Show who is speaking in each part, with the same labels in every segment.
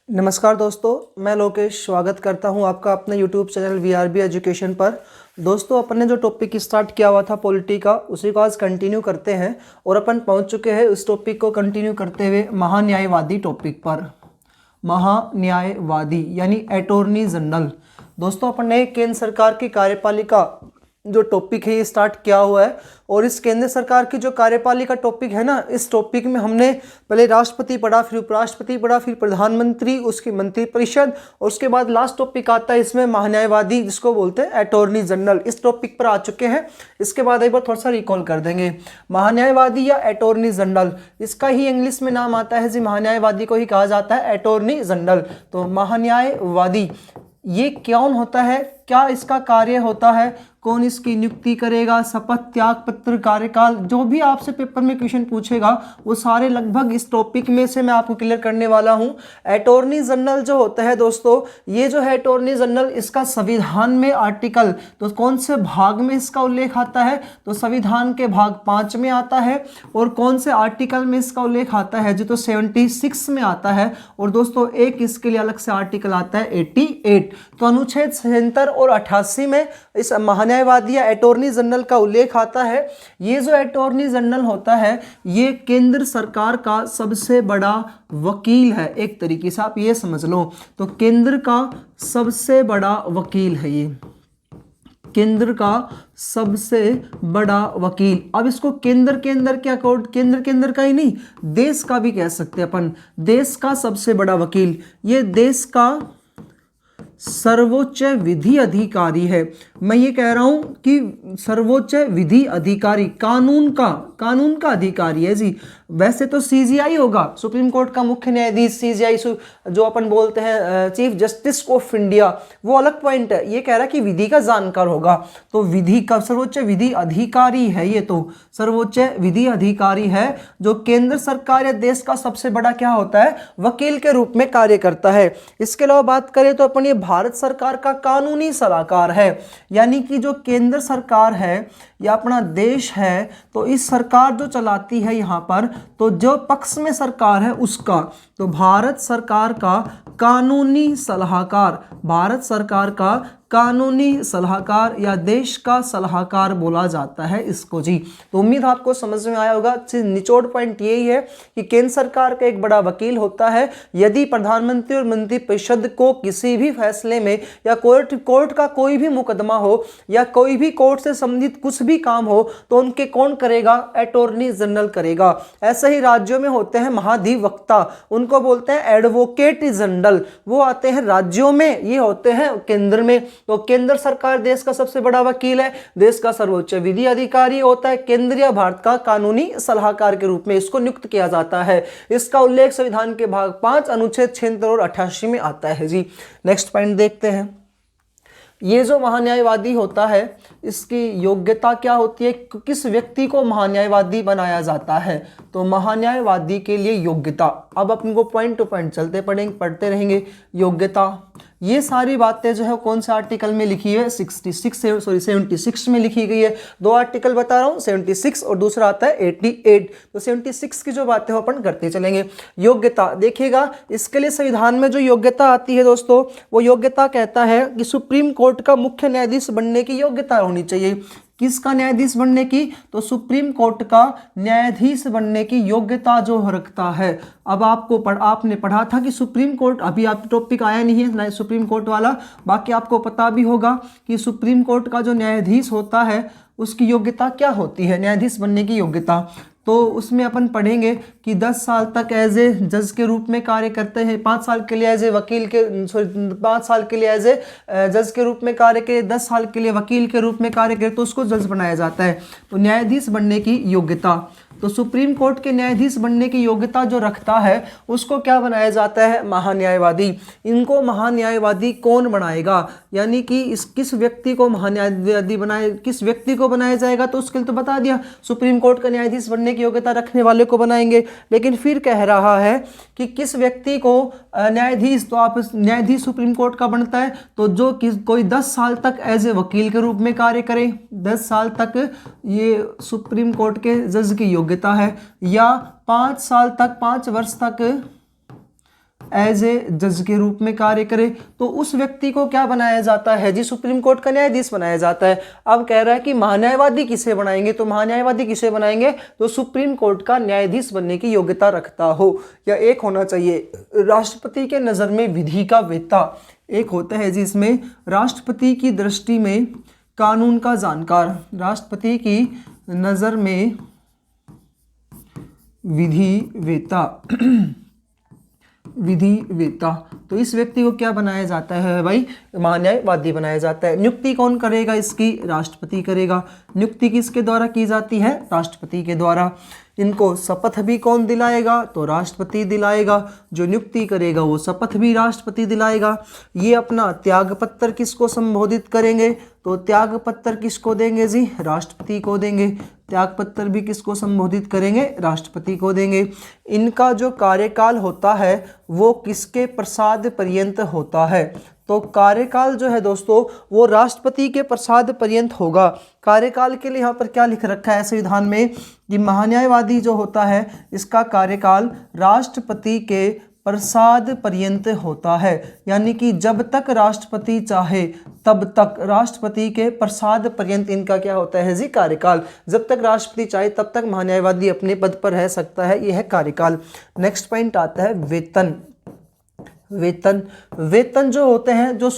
Speaker 1: नमस्कार दोस्तों, मैं लोकेश स्वागत करता हूं आपका अपने YouTube चैनल VRB एजुकेशन पर। दोस्तों, अपन ने जो टॉपिक स्टार्ट किया हुआ था पॉलिटी का, उसी को आज कंटिन्यू करते हैं और अपन पहुंच चुके हैं उस टॉपिक को कंटिन्यू करते हुए महान्यायवादी टॉपिक पर। महान्यायवादी यानी अटॉर्नी जनरल। दोस्तों, अपन ने केंद्र सरकार की कार्यपालिका जो टॉपिक है ये स्टार्ट किया हुआ है और इस केंद्र सरकार की जो कार्यपालिका टॉपिक है ना, इस टॉपिक में हमने पहले राष्ट्रपति पढ़ा, फिर उपराष्ट्रपति पढ़ा, फिर प्रधानमंत्री, उसकी मंत्रिपरिषद और उसके बाद लास्ट टॉपिक आता है इसमें महान्यायवादी, जिसको बोलते हैं अटॉर्नी जनरल। इस टॉपिक पर आ चुके हैं। इसके बाद एक बार थोड़ा सा रिकॉल कर देंगे। महान्यायवादी या अटॉर्नी जनरल, इसका ही इंग्लिश में नाम आता है जी, महान्यायवादी को ही कहा जाता है अटॉर्नी जनरल। तो महान्यायवादी ये कौन होता है, क्या इसका कार्य होता है, कौन इसकी नियुक्ति करेगा, शपथ, त्याग पत्र, कार्यकाल, जो भी आपसे पेपर में क्वेश्चन पूछेगा वो सारे लगभग इस टॉपिक में से मैं आपको क्लियर करने वाला हूं। अटॉर्नी जनरल जो होता है दोस्तों, ये जो है अटॉर्नी जनरल, इसका संविधान में आर्टिकल, तो कौन से भाग में इसका उल्लेख आता है, तो संविधान के भाग 5 में आता है। और कौन से आर्टिकल में इसका उल्लेख आता है जी, तो 76 में आता है। और दोस्तों एक इसके लिए अलग से आर्टिकल आता है 88। तो अनुच्छेद 77 और 88 में इस महान्यायवादी या अटॉर्नी जनरल का उल्लेख आता है। ये जो अटॉर्नी जनरल होता है ये केंद्र सरकार का सबसे बड़ा वकील है, एक तरीके से आप ये समझ लो। तो केंद्र का सबसे बड़ा वकील है ये, केंद्र का सबसे बड़ा वकील। अब इसको केंद्र के अंदर क्या कोड, केंद्र के अंदर का ही नहीं, देश का भी कह सकते हैं अपन, देश का सबसे बड़ा वकील। ये देश का सर्वोच्च विधि अधिकारी है। मैं ये कह रहा हूं कि सर्वोच्च विधि अधिकारी, कानून का अधिकारी है जी। वैसे तो CJI होगा, सुप्रीम कोर्ट का मुख्य न्यायाधीश, CJI जो अपन बोलते हैं चीफ जस्टिस ऑफ इंडिया, वो अलग पॉइंट है। ये कह रहा है कि विधि का जानकार होगा, तो विधि का सर्वोच्च विधि अधिकारी है। ये तो सर्वोच्च विधि अधिकारी है जो केंद्र सरकार या देश का सबसे बड़ा क्या होता है, वकील के रूप में कार्य करता है। इसके अलावा बात करें तो अपन ये भारत सरकार का कानूनी सलाहकार है, यानी कि जो केंद्र सरकार है या अपना देश है, तो इस सरकार जो चलाती है यहाँ पर, तो जो पक्ष में सरकार है उसका, तो भारत सरकार का कानूनी सलाहकार, भारत सरकार का कानूनी सलाहकार या देश का सलाहकार बोला जाता है इसको जी। तो उम्मीद आपको समझ में आया होगा। निचोड़ पॉइंट यही है कि केंद्र सरकार का एक बड़ा वकील होता है। यदि प्रधानमंत्री और मंत्रिपरिषद को किसी भी फैसले में या कोर्ट का कोई भी मुकदमा हो या कोई भी कोर्ट से संबंधित कुछ भी काम हो, तो उनके कौन करेगा, अटॉर्नी जनरल करेगा। ऐसे ही राज्यों में होते हैं महाधिवक्ता, उनको बोलते हैं एडवोकेट जनरल, वो आते हैं राज्यों में, ये होते हैं केंद्र में। तो केंद्र सरकार देश का सबसे बड़ा वकील है, देश का सर्वोच्च विधि अधिकारी होता है, केंद्रीय भारत का कानूनी सलाहकार के रूप में इसको नियुक्त किया जाता है। इसका उल्लेख संविधान के भाग 5 अनुच्छेद 76 और 88 में आता है जी। नेक्स्ट पॉइंट देखते हैं। ये जो महान्यायवादी होता है इसकी योग्यता क्या होती है, किस व्यक्ति को महान्यायवादी बनाया जाता है, तो महान्यायवादी के लिए योग्यता, अब अपन को पॉइंट टू पॉइंट पढ़ते रहेंगे। योग्यता, ये सारी बातें जो है कौन से आर्टिकल में लिखी है, 76 में लिखी गई है। दो आर्टिकल बता रहा हूँ, 76 और दूसरा आता है 88। तो 76 की जो बातें अपन करते चलेंगे। योग्यता देखिएगा, इसके लिए संविधान में जो योग्यता आती है दोस्तों, वो योग्यता कहता है कि सुप्रीम कोर्ट का मुख्य न्यायाधीश बनने की योग्यता होनी चाहिए। किसका न्यायाधीश बनने की, तो सुप्रीम कोर्ट का न्यायाधीश बनने की योग्यता जो रखता है। अब आपने पढ़ा था कि सुप्रीम कोर्ट, अभी आप टॉपिक आया नहीं है सुप्रीम कोर्ट वाला, बाकी आपको पता भी होगा कि सुप्रीम कोर्ट का जो न्यायाधीश होता है उसकी योग्यता क्या होती है, न्यायाधीश बनने की योग्यता। तो उसमें अपन पढ़ेंगे कि 10 साल तक एज ए जज के रूप में कार्य करते हैं, 5 साल के लिए एज ए वकील के 5 साल के लिए एज ए जज के रूप में कार्य करे, 10 साल के लिए वकील के रूप में कार्य करे, तो उसको जज बनाया जाता है। तो न्यायाधीश बनने की योग्यता, तो सुप्रीम कोर्ट के न्यायाधीश बनने की योग्यता जो रखता है उसको क्या बनाया जाता है, महान्यायवादी। इनको महान्यायवादी कौन बनाएगा, यानी कि किस व्यक्ति को महान्यायवादी किस व्यक्ति को बनाया जाएगा, तो उसके लिए तो बता दिया सुप्रीम कोर्ट का न्यायाधीश बनने की योग्यता रखने वाले को बनाएंगे। लेकिन फिर कह रहा है कि किस व्यक्ति को न्यायाधीश, तो आप न्यायाधीश सुप्रीम कोर्ट का बनता है तो जो कोई 10 साल तक एज ए वकील के रूप में कार्य करे, 10 साल तक ये सुप्रीम कोर्ट के जज की योग्यता है, या 5 साल तक 5 वर्ष तक एज ए जज के रूप में कार्य करे, तो उस व्यक्ति को क्या बनाया जाता है जी, सुप्रीम कोर्ट का न्यायाधीश बनाया जाता है। अब कह रहा है कि महान्यायवादी किसे बनाएंगे, तो महान्यायवादी किसे बनाएंगे, तो सुप्रीम कोर्ट का न्यायाधीश बनने की योग्यता रखता हो, या एक होना चाहिए राष्ट्रपति के नज़र में विधि का वेत्ता, एक होता है जी इसमें राष्ट्रपति की दृष्टि में कानून का जानकार, राष्ट्रपति की नज़र में विधि वेत्ता विधि वेत्ता। तो इस व्यक्ति को क्या बनाया जाता है भाई, महान्यायवादी बनाया जाता है। नियुक्ति कौन करेगा इसकी, राष्ट्रपति करेगा। नियुक्ति किसके द्वारा की जाती है, राष्ट्रपति के द्वारा। इनको शपथ भी कौन दिलाएगा, तो राष्ट्रपति दिलाएगा। जो नियुक्ति करेगा वो शपथ भी राष्ट्रपति दिलाएगा। ये अपना त्यागपत्र किसको संबोधित करेंगे, तो त्यागपत्र किसको देंगे जी, राष्ट्रपति को देंगे। त्यागपत्र भी किसको संबोधित करेंगे, राष्ट्रपति को देंगे। इनका जो कार्यकाल होता है वो किसके प्रसाद पर्यंत होता है, तो कार्यकाल जो है दोस्तों वो राष्ट्रपति के प्रसाद पर्यंत होगा। कार्यकाल के लिए यहाँ पर क्या लिख रखा है संविधान में कि महान्यायवादी जो होता है इसका कार्यकाल राष्ट्रपति के प्रसाद पर्यंत होता है, यानी कि जब तक राष्ट्रपति चाहे तब तक राष्ट्रपति के प्रसाद पर्यंत इनका क्या होता है जी, कार्यकाल। जब तक राष्ट्रपति चाहे तब तक महान्यायवादी अपने पद पर रह सकता है, यह है कार्यकाल। नेक्स्ट पॉइंट आता है वेतन। वेतन जो होते हैं, जो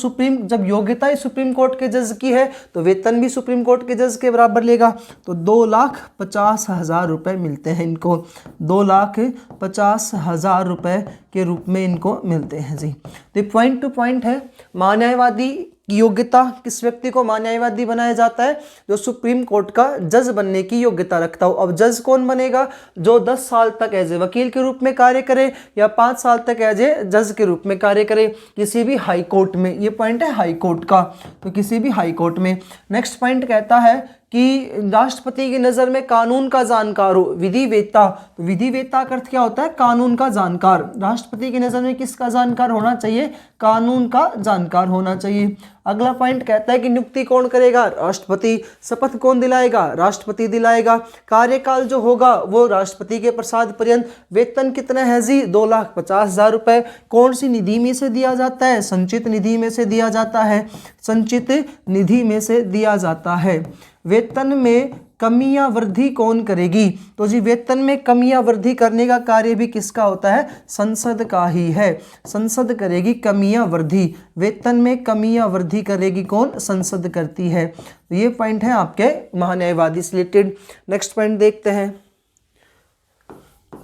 Speaker 1: जब योग्यता ही सुप्रीम कोर्ट के जज की है तो वेतन भी सुप्रीम कोर्ट के जज के बराबर लेगा। तो 2,50,000 रुपये मिलते हैं इनको, 2,50,000 रुपये के रूप में इनको मिलते हैं जी। तो पॉइंट टू पॉइंट है, महान्यायवादी की योग्यता, किस व्यक्ति को महान्यायवादी बनाया जाता है, जो सुप्रीम कोर्ट का जज बनने की योग्यता रखता हो। अब जज कौन बनेगा, जो 10 साल तक एज ए वकील के रूप में कार्य करे या 5 साल तक एज ए जज के रूप में कार्य करे किसी भी हाई कोर्ट में। ये पॉइंट है हाई कोर्ट का, तो किसी भी हाई कोर्ट में। नेक्स्ट पॉइंट कहता है कि राष्ट्रपति की नज़र में कानून का जानकार हो, विधि वेत्ता। तो विधि वेत्ता का अर्थ क्या होता है, कानून का जानकार। राष्ट्रपति की नज़र में किसका जानकार होना चाहिए, कानून का जानकार होना चाहिए। अगला पॉइंट कहता है कि नियुक्ति कौन करेगा, राष्ट्रपति। शपथ कौन दिलाएगा, राष्ट्रपति दिलाएगा। कार्यकाल जो होगा वो राष्ट्रपति के प्रसाद पर्यंत। वेतन कितना है जी, 2,50,000 रुपये। कौन सी निधि में से दिया जाता है, संचित निधि में से दिया जाता है, संचित निधि में से दिया जाता है। वेतन में कमी या वृद्धि कौन करेगी, तो जी वेतन में कमी या वृद्धि करने का कार्य भी किसका होता है, संसद का ही है। संसद करेगी कमी या वृद्धि, वेतन में कमी या वृद्धि करेगी कौन, संसद करती है। तो ये पॉइंट है आपके महान्यायवादी से रिलेटेड। नेक्स्ट पॉइंट देखते हैं।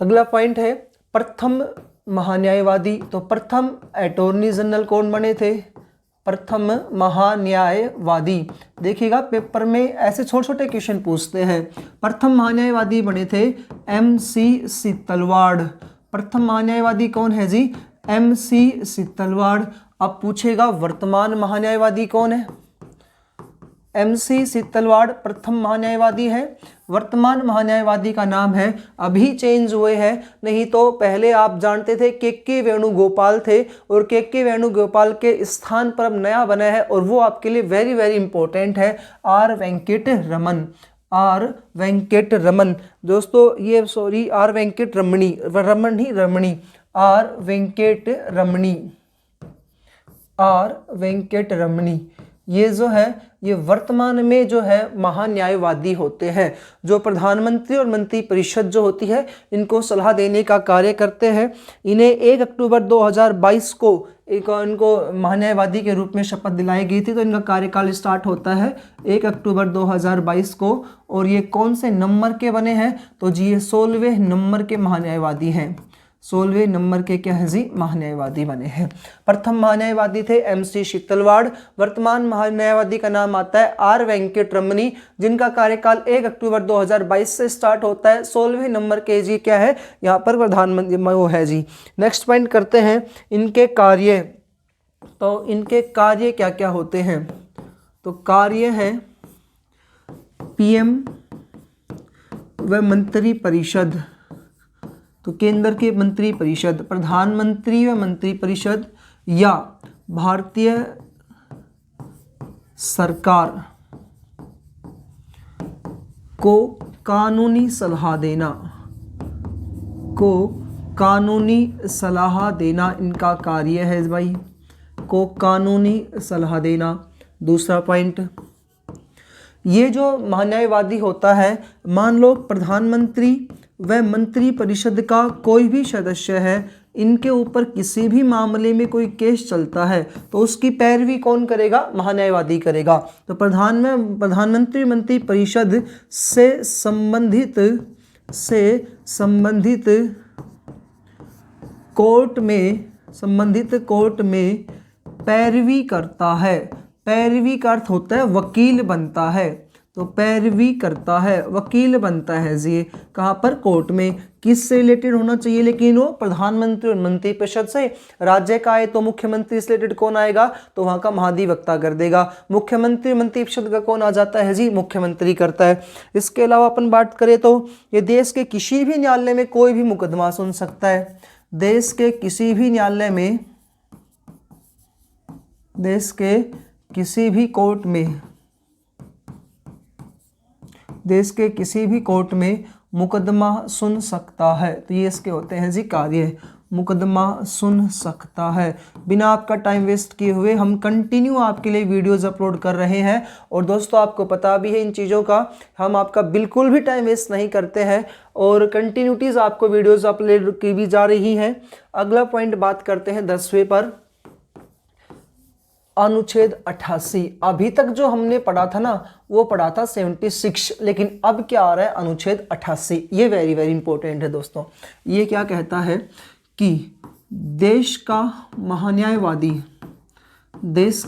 Speaker 1: अगला पॉइंट है प्रथम महान्यायवादी। तो प्रथम अटॉर्नी जनरल कौन बने थे, प्रथम महान्यायवादी। देखिएगा पेपर में ऐसे छोटे छोटे क्वेश्चन पूछते हैं। प्रथम महान्यायवादी बने थे MC सीतलवाड़। प्रथम महान्यायवादी कौन है जी, MC सीतलवाड़। अब पूछेगा वर्तमान महान्यायवादी कौन है, MC सीतलवाड़ प्रथम महान्यायवादी है। वर्तमान महान्यायवादी का नाम है, अभी चेंज हुए हैं, नहीं तो पहले आप जानते थे के वेणुगोपाल थे और के वेणुगोपाल के स्थान पर अब नया बना है और वो आपके लिए वेरी वेरी इंपॉर्टेंट है, R वेंकट रमन। R वेंकट रमन दोस्तों, ये सॉरी R वेंकट रमणी, रमन ही रमणी, R वेंकट रमणी, R वेंकट रमणी। ये जो है ये वर्तमान में जो है महान्यायवादी होते हैं, जो प्रधानमंत्री और मंत्री परिषद जो होती है इनको सलाह देने का कार्य करते हैं। इन्हें 1 अक्टूबर 2022 को इनको महान्यायवादी के रूप में शपथ दिलाई गई थी। तो इनका कार्यकाल स्टार्ट होता है 1 अक्टूबर 2022 को। और ये कौन से नंबर के बने हैं, तो जी ये 16वें नंबर के महान्यायवादी हैं। 16वें नंबर के क्या है जी, महान्यायवादी बने हैं। प्रथम महान्यायवादी थे MC सीतलवाड़। वर्तमान महान्यायवादी का नाम आता है R वेंकट रमनी, जिनका कार्यकाल 1 अक्टूबर 2022 से स्टार्ट होता है। 16वें नंबर के जी क्या है, यहाँ पर प्रधानमंत्री वो है जी। नेक्स्ट पॉइंट करते हैं इनके कार्य। तो इनके कार्य क्या क्या होते हैं, तो कार्य है PM व मंत्री परिषद। तो केंद्र के मंत्री परिषद, प्रधानमंत्री व मंत्री परिषद या भारतीय सरकार को कानूनी सलाह देना, को कानूनी सलाह देना इनका कार्य है भाई, को कानूनी सलाह देना। दूसरा पॉइंट, ये जो महान्यायवादी होता है, मान लो प्रधानमंत्री व मंत्री परिषद का कोई भी सदस्य है, इनके ऊपर किसी भी मामले में कोई केस चलता है तो उसकी पैरवी कौन करेगा? महान्यायवादी करेगा। तो प्रधानमंत्री मंत्री परिषद से संबंधित कोर्ट में पैरवी करता है। पैरवी का अर्थ होता है वकील बनता है, तो पैरवी करता है, वकील बनता है जी। कहाँ पर? कोर्ट में। किससे रिलेटेड होना चाहिए? लेकिन वो प्रधानमंत्री और मंत्री परिषद से। राज्य का है तो मुख्यमंत्री से रिलेटेड कौन आएगा? तो वहाँ का महाधिवक्ता कर देगा। मुख्यमंत्री मंत्री परिषद का कौन आ जाता है जी? मुख्यमंत्री करता है। इसके अलावा अपन बात करें तो ये देश के किसी भी न्यायालय में कोई भी मुकदमा सुन सकता है। देश के किसी भी न्यायालय में, देश के किसी भी कोर्ट में, देश के किसी भी कोर्ट में मुकदमा सुन सकता है। तो ये इसके होते हैं जी कार्य, मुकदमा सुन सकता है। बिना आपका टाइम वेस्ट किए हुए हम कंटिन्यू आपके लिए वीडियोस अपलोड कर रहे हैं। और दोस्तों आपको पता भी है इन चीज़ों का, हम आपका बिल्कुल भी टाइम वेस्ट नहीं करते हैं और कंटिन्यूटीज आपको वीडियोस अपलोड की भी जा रही हैं। अगला पॉइंट बात करते हैं 10वें पर, अनुच्छेद 88। अभी तक जो हमने पढ़ा था ना वो पढ़ा था 76, लेकिन अब क्या आ रहा है? अनुच्छेद 88। ये वेरी वेरी इंपॉर्टेंट है दोस्तों। ये क्या कहता है कि देश का महान्यायवादी, देश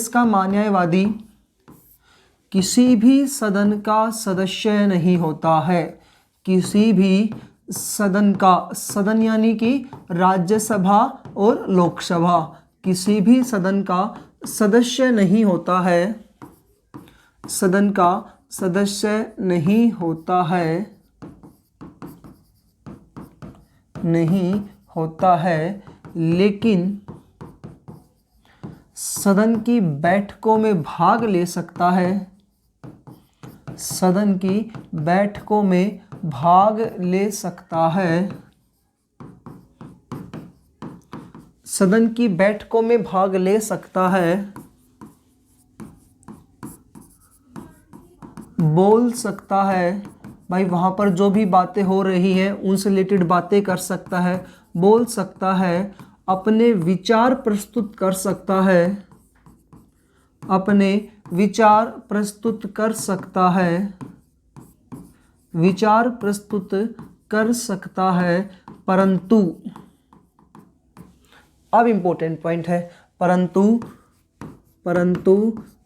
Speaker 1: का महान्यायवादी किसी भी सदन का सदस्य नहीं होता है। किसी भी सदन का, सदन यानी कि राज्यसभा और लोकसभा, किसी भी सदन का सदस्य नहीं होता है, सदन का सदस्य नहीं होता है, लेकिन सदन की बैठकों में भाग ले सकता है, सदन की बैठकों में भाग ले सकता है, सदन की बैठकों में भाग ले सकता है, बोल सकता है भाई, वहाँ पर जो भी बातें हो रही हैं उनसे रिलेटेड बातें कर सकता है, बोल सकता है, अपने विचार प्रस्तुत कर सकता है, अपने विचार प्रस्तुत कर सकता है, विचार प्रस्तुत कर सकता है, परंतु, अब इंपॉर्टेंट पॉइंट है, परंतु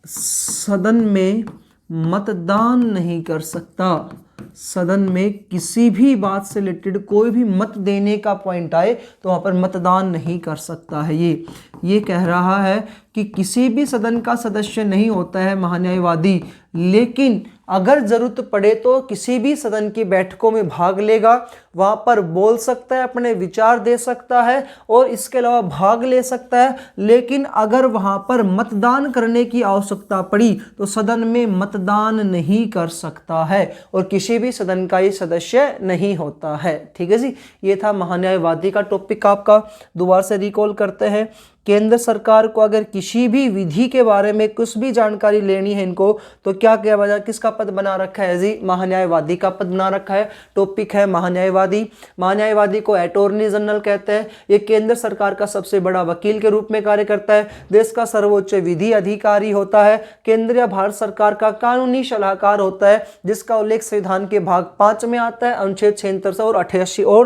Speaker 1: सदन में मतदान नहीं कर सकता। सदन में किसी भी बात से रिलेटेड कोई भी मत देने का पॉइंट आए तो वहाँ पर मतदान नहीं कर सकता है। ये कह रहा है कि किसी भी सदन का सदस्य नहीं होता है महान्यायवादी, लेकिन अगर ज़रूरत पड़े तो किसी भी सदन की बैठकों में भाग लेगा, वहाँ पर बोल सकता है, अपने विचार दे सकता है और इसके अलावा भाग ले सकता है। लेकिन अगर वहाँ पर मतदान करने की आवश्यकता पड़ी तो सदन में मतदान नहीं कर सकता है और किसी भी सदन का ये सदस्य नहीं होता है। ठीक है जी, ये था महान्यायवादी का टॉपिक आपका। दोबारा से रिकॉल करते हैं। केंद्र सरकार को अगर किसी भी विधि के बारे में कुछ भी जानकारी लेनी है इनको तो क्या किया वजह किसका पद बना रखा है जी? महान्यायवादी का पद बना रखा है। टॉपिक है महान्यायवादी। महान्यायवादी को अटॉर्नी जनरल कहते हैं। ये केंद्र सरकार का सबसे बड़ा वकील के रूप में कार्य करता है, देश का सर्वोच्च विधि अधिकारी होता है, केंद्रीय भारत सरकार का कानूनी सलाहकार होता है, जिसका उल्लेख संविधान के भाग 5 में आता है, अनुच्छेद 76 और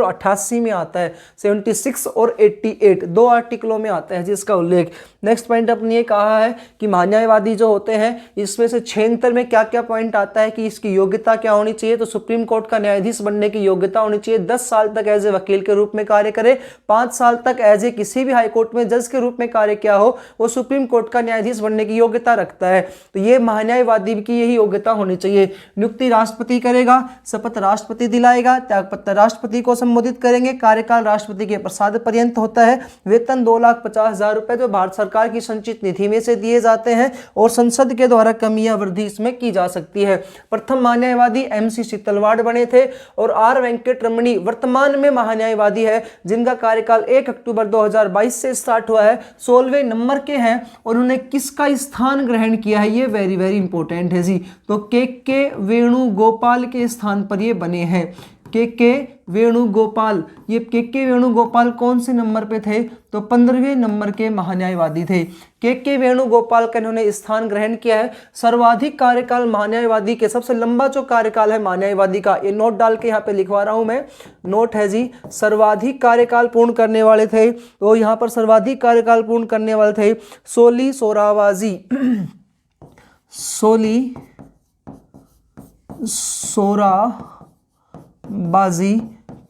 Speaker 1: 88 में आता है। 76 और 88 दो आर्टिकलों में आता है जिसका उल्लेख। नेक्स्ट पॉइंट अपने ये कहा है कि महान्यायवादी जो होते हैं इसमें से 76 में क्या क्या पॉइंट आता है कि इसकी योग्यता क्या होनी चाहिए। तो सुप्रीम कोर्ट का न्यायाधीश बनने की योग्यता होनी चाहिए, 10 साल तक एज ए वकील के रूप में कार्य करे, 5 साल तक एज ए किसी भी हाई कोर्ट में जज के रूप में कार्य किया हो, वो सुप्रीम कोर्ट का न्यायाधीश बनने की योग्यता रखता है। तो ये महान्यायवादी की यही योग्यता होनी चाहिए। नियुक्ति राष्ट्रपति करेगा, शपथ राष्ट्रपति दिलाएगा, त्यागपत्र राष्ट्रपति को संबोधित करेंगे, कार्यकाल राष्ट्रपति के प्रसाद पर्यंत होता है, वेतन 2,50,000 50,000 रुपए जो भारत सरकार की संचित निधि में से दिए जाते हैं और संसद के द्वारा कमी या वृद्धि इसमें की जा सकती है। प्रथम महान्यायवादी MC शितलवाड़ बने थे और R वेंकट रमणी वर्तमान में महान्यायवादी है, जिनका कार्यकाल 1 अक्टूबर 2022 से स्टार्ट हुआ है, 16वें नंबर के हैं और उन्होंने किसका स्थान ग्रहण किया है, ये वेरी वेरी इंपॉर्टेंट है जी। तो के वेणुगोपाल के स्थान पर ये बने हैं। के वेणुगोपाल, ये के वेणुगोपाल कौन से नंबर पे थे, तो 15वें नंबर के महान्यायवादी थे। के वेणुगोपाल का इन्होंने स्थान ग्रहण किया है। सर्वाधिक कार्यकाल महान्यायवादी के, सबसे लंबा जो कार्यकाल है महान्यायवादी का, ये नोट डाल के यहाँ पे लिखवा रहा हूं मैं, नोट है जी, सर्वाधिक कार्यकाल पूर्ण करने वाले थे, तो यहाँ पर सर्वाधिक कार्यकाल पूर्ण करने वाले थे सोली सोराबाजी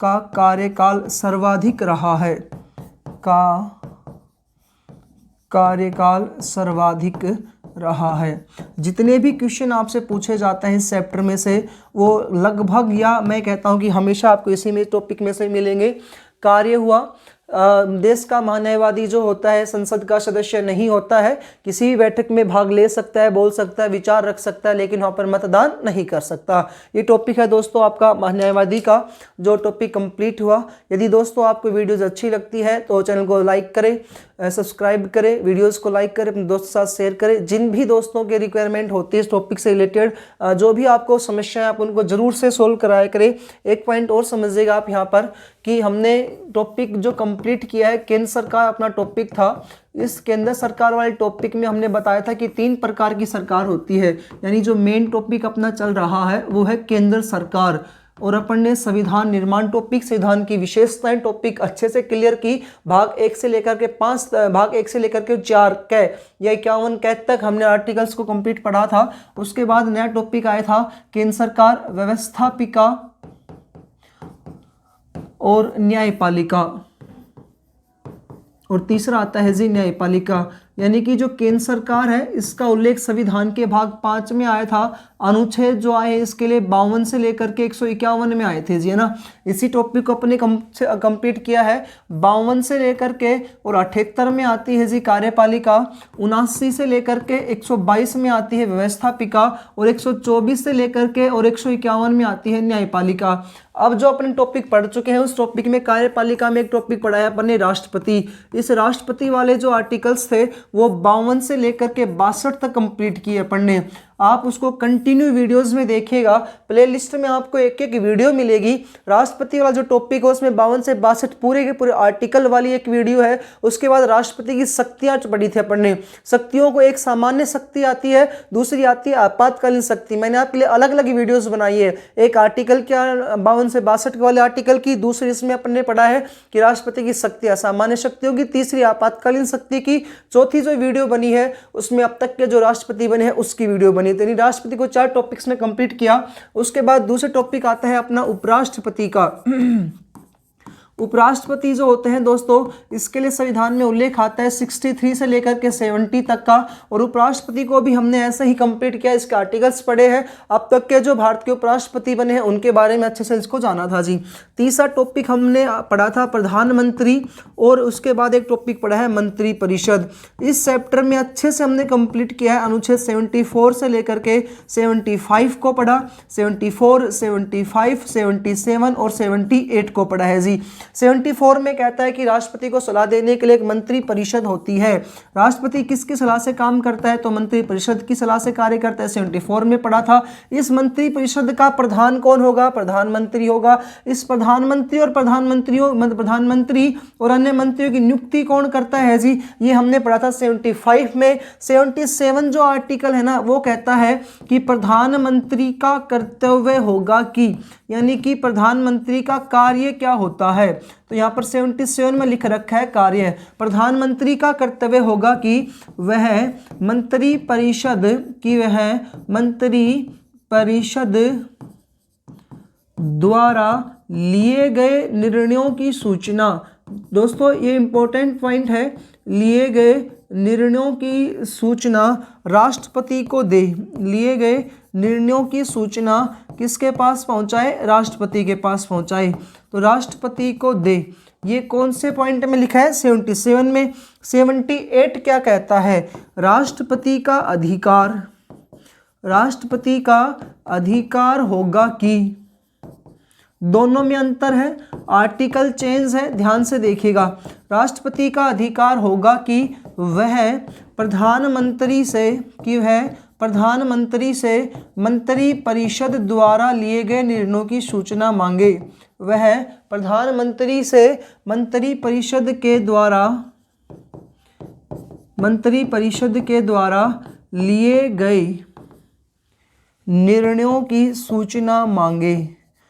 Speaker 1: का कार्यकाल सर्वाधिक रहा है, कार्यकाल सर्वाधिक रहा है। जितने भी क्वेश्चन आपसे पूछे जाते हैं इस चैप्टर में से, वो लगभग, या मैं कहता हूं कि हमेशा आपको इसी में टॉपिक में से मिलेंगे। कार्य हुआ, देश का महान्यायवादी जो होता है संसद का सदस्य नहीं होता है, किसी भी बैठक में भाग ले सकता है, बोल सकता है, विचार रख सकता है, लेकिन वहाँ पर मतदान नहीं कर सकता। ये टॉपिक है दोस्तों आपका महान्यायवादी का, जो टॉपिक कंप्लीट हुआ। यदि दोस्तों आपको वीडियोज़ अच्छी लगती है तो चैनल को लाइक करें, सब्सक्राइब करें, वीडियोस को लाइक करें, अपने दोस्तों के साथ शेयर करें। जिन भी दोस्तों के रिक्वायरमेंट होती है इस टॉपिक से रिलेटेड, जो भी आपको समस्या है आप उनको जरूर से सोल्व कराया करें। एक पॉइंट और समझिएगा आप यहाँ पर कि हमने टॉपिक जो कंप्लीट किया है, केंद्र सरकार अपना टॉपिक था। इस केंद्र सरकार वाले टॉपिक में हमने बताया था कि 3 प्रकार की सरकार होती है, यानी जो मेन टॉपिक अपना चल रहा है वो है केंद्र सरकार। और अपन ने संविधान निर्माण टॉपिक, संविधान की विशेषताएं टॉपिक अच्छे से क्लियर की। भाग 1 से लेकर के 4 कै या 51 कै तक हमने आर्टिकल्स को कंप्लीट पढ़ा था। उसके बाद नया टॉपिक आया था केंद्र सरकार, व्यवस्थापिका और न्यायपालिका, और तीसरा आता है जी न्यायपालिका। यानी कि जो केंद्र सरकार है इसका उल्लेख संविधान के भाग 5 में आया था। अनुच्छेद जो आए इसके लिए 52 से लेकर के 151 में आए थे जी, है ना। इसी टॉपिक को अपने कंप्लीट किया है। 52 से लेकर के और 78 में आती है जी कार्यपालिका, 79 से लेकर के 122 में आती है व्यवस्थापिका, और 124 से लेकर के और 151 में आती है न्यायपालिका। अब जो अपने टॉपिक पढ़ चुके हैं उस टॉपिक में कार्यपालिका में एक टॉपिक पढ़ा है अपन ने राष्ट्रपति। इस राष्ट्रपति वाले जो आर्टिकल्स थे वो 52 से लेकर के 62 तक कंप्लीट किए अपन ने। आप उसको कंटिन्यू वीडियोस में देखिएगा, प्लेलिस्ट में आपको एक एक वीडियो मिलेगी। राष्ट्रपति वाला जो टॉपिक है उसमें 52 से 62 पूरे के पूरे आर्टिकल वाली एक वीडियो है। उसके बाद राष्ट्रपति की शक्तियां पढ़ी थी अपन ने। शक्तियों को एक सामान्य शक्ति आती है, दूसरी आती है आपातकालीन शक्ति। मैंने आपके लिए अलग अलग वीडियोस बनाई है, एक आर्टिकल क्या 52 से 62 वाले आर्टिकल की, दूसरी इसमें अपन ने पढ़ा है कि राष्ट्रपति की शक्तियां सामान्य शक्तियों की, तीसरी आपातकालीन शक्ति की, चौथी जो वीडियो बनी है उसमें अब तक के जो राष्ट्रपति बने हैं उसकी वीडियो बनी। यानी राष्ट्रपति को 4 टॉपिक्स ने कंप्लीट किया। उसके बाद दूसरे टॉपिक आता है अपना उपराष्ट्रपति का। उपराष्ट्रपति जो होते हैं दोस्तों, इसके लिए संविधान में उल्लेख आता है 63 से लेकर के 70 तक का, और उपराष्ट्रपति को भी हमने ऐसे ही कंप्लीट किया। इसके आर्टिकल्स पढ़े हैं, अब तक के जो भारत के उपराष्ट्रपति बने हैं उनके बारे में अच्छे से इसको जाना था जी। तीसरा टॉपिक हमने पढ़ा था प्रधानमंत्री, और उसके बाद एक टॉपिक पढ़ा है मंत्री परिषद। इस चैप्टर में अच्छे से हमने कंप्लीट किया है। अनुच्छेद 74 से लेकर के 75 को पढ़ा, 74, 75, 77 और 78 को पढ़ा है जी। 74 में कहता है कि राष्ट्रपति को सलाह देने के लिए एक मंत्री परिषद होती है। राष्ट्रपति किसकी सलाह से काम करता है, तो मंत्री परिषद की सलाह से कार्य करता है। 74 में पढ़ा था। इस मंत्री परिषद का प्रधान कौन होगा, प्रधानमंत्री होगा। इस प्रधानमंत्री और अन्य मंत्रियों की नियुक्ति कौन करता है जी, ये हमने पढ़ा था 75 में। 77 जो आर्टिकल है ना वो कहता है कि प्रधानमंत्री का कर्तव्य होगा कि, यानी कि प्रधानमंत्री का कार्य क्या होता है। तो यहाँ पर 77 में लिख रखा है कार्य। प्रधानमंत्री का कर्तव्य होगा कि वह मंत्री परिषद द्वारा लिए गए निर्णयों की सूचना, दोस्तों ये इंपॉर्टेंट पॉइंट है, लिए गए निर्णयों की सूचना राष्ट्रपति को दे। लिए गए निर्णयों की सूचना किसके पास पहुंचाए, राष्ट्रपति के पास पहुंचाए। तो राष्ट्रपति को दे। ये कौन से पॉइंट में लिखा है? 77 में। 78 क्या कहता है? राष्ट्रपति का अधिकार होगा कि, दोनों में अंतर है, आर्टिकल चेंज है, ध्यान से देखिएगा। राष्ट्रपति का अधिकार होगा कि वह प्रधानमंत्री से मंत्री परिषद द्वारा लिए गए निर्णयों की सूचना मांगे। वह प्रधानमंत्री से मंत्री परिषद के द्वारा लिए गए निर्णयों की सूचना मांगे।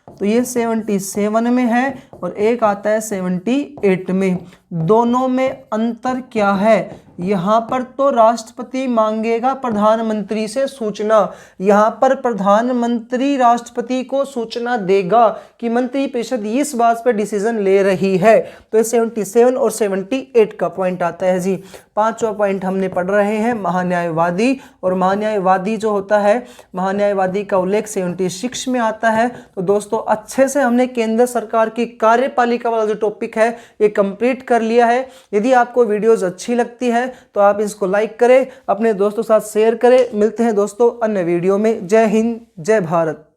Speaker 1: तो ये 77 में है और एक आता है 78 में। दोनों में अंतर क्या है? यहाँ पर तो राष्ट्रपति मांगेगा प्रधानमंत्री से सूचना, यहाँ पर प्रधानमंत्री राष्ट्रपति को सूचना देगा कि मंत्रिपरिषद इस बात पर डिसीजन ले रही है। तो ये 77 और 78 का पॉइंट आता है जी। पांचवा पॉइंट हमने पढ़ रहे हैं महान्यायवादी, और महान्यायवादी जो होता है, महान्यायवादी का उल्लेख 76 में आता है। तो दोस्तों अच्छे से हमने केंद्र सरकार की कार्यपालिका वाला जो टॉपिक है ये कंप्लीट कर लिया है। यदि आपको वीडियोस अच्छी लगती है तो आप इसको लाइक करें, अपने दोस्तों के साथ शेयर करें। मिलते हैं दोस्तों अन्य वीडियो में। जय हिंद, जय भारत।